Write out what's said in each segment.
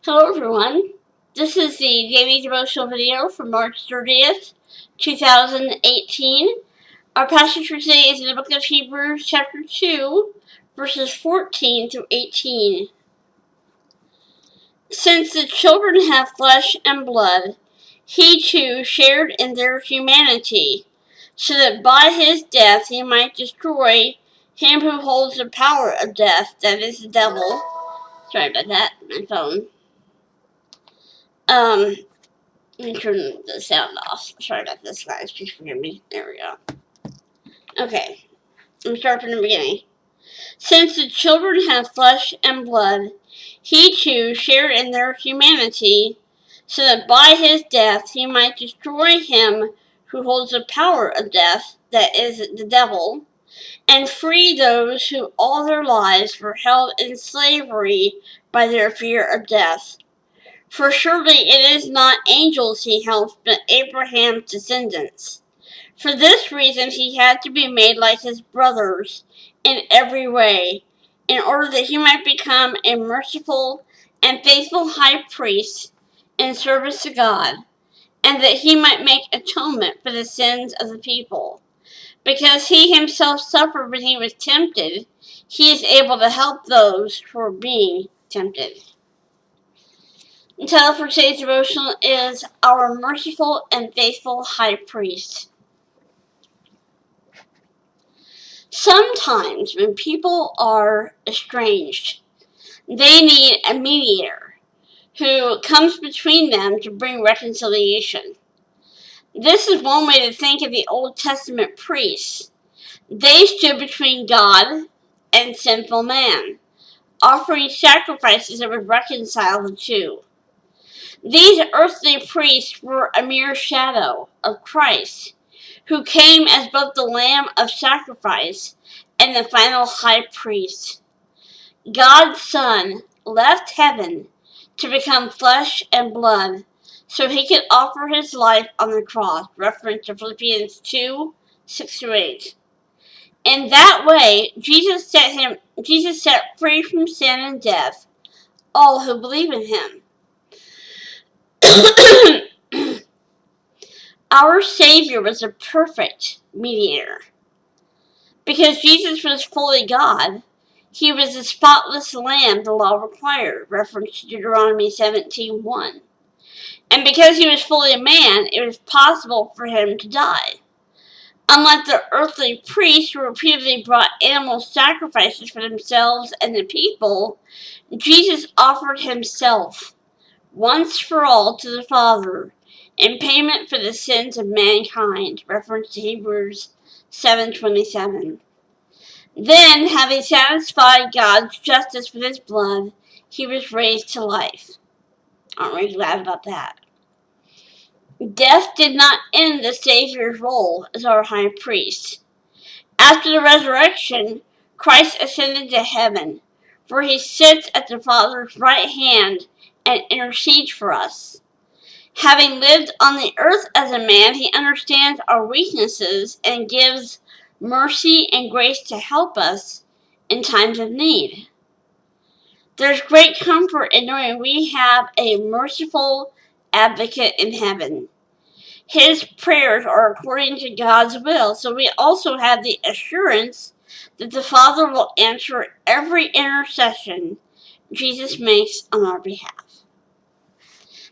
Hello everyone, this is the daily devotional video for March 30th, 2018. Our passage for today is in the book of Hebrews chapter 2, verses 14 through 18. Since the children have flesh and blood, he too shared in their humanity, so that by his death he might destroy him who holds the power of death, that is the devil. Sorry about that, my phone. Let me turn the sound off. Sorry about this, guys. Please forgive me. There we go. Okay. Let me start from the beginning. Since the children have flesh and blood, he too shared in their humanity, so that by his death he might destroy him who holds the power of death, that is, the devil, and free those who all their lives were held in slavery by their fear of death. For surely it is not angels he helped, but Abraham's descendants. For this reason he had to be made like his brothers in every way, in order that he might become a merciful and faithful high priest in service to God, and that he might make atonement for the sins of the people. Because he himself suffered when he was tempted, he is able to help those who are being tempted. The title for today's devotional is Our Merciful and Faithful High Priest. Sometimes when people are estranged, they need a mediator who comes between them to bring reconciliation. This is one way to think of the Old Testament priests. They stood between God and sinful man, offering sacrifices that would reconcile the two. These earthly priests were a mere shadow of Christ, who came as both the Lamb of sacrifice and the final high priest. God's Son left heaven to become flesh and blood so he could offer his life on the cross, reference to Philippians 2, 6-8. In that way, Jesus set free from sin and death all who believe in him. Our Savior was a perfect mediator. Because Jesus was fully God, he was the spotless lamb the law required, reference to Deuteronomy 17:1. And because he was fully man, it was possible for him to die. Unlike the earthly priests who repeatedly brought animal sacrifices for themselves and the people, Jesus offered himself once for all to the Father in payment for the sins of mankind, reference to Hebrews 7:27. Then, having satisfied God's justice with his blood, he was raised to life. Aren't we glad about that? Death did not end the Savior's role as our high priest. After the resurrection, Christ ascended to heaven, where he sits at the Father's right hand and intercedes for us. Having lived on the earth as a man, he understands our weaknesses and gives mercy and grace to help us in times of need. There's great comfort in knowing we have a merciful advocate in heaven. His prayers are according to God's will, so we also have the assurance that the Father will answer every intercession Jesus makes on our behalf.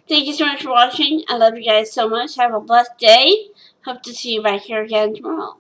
Thank you so much for watching. I love you guys so much. Have a blessed day. Hope to see you back here again tomorrow.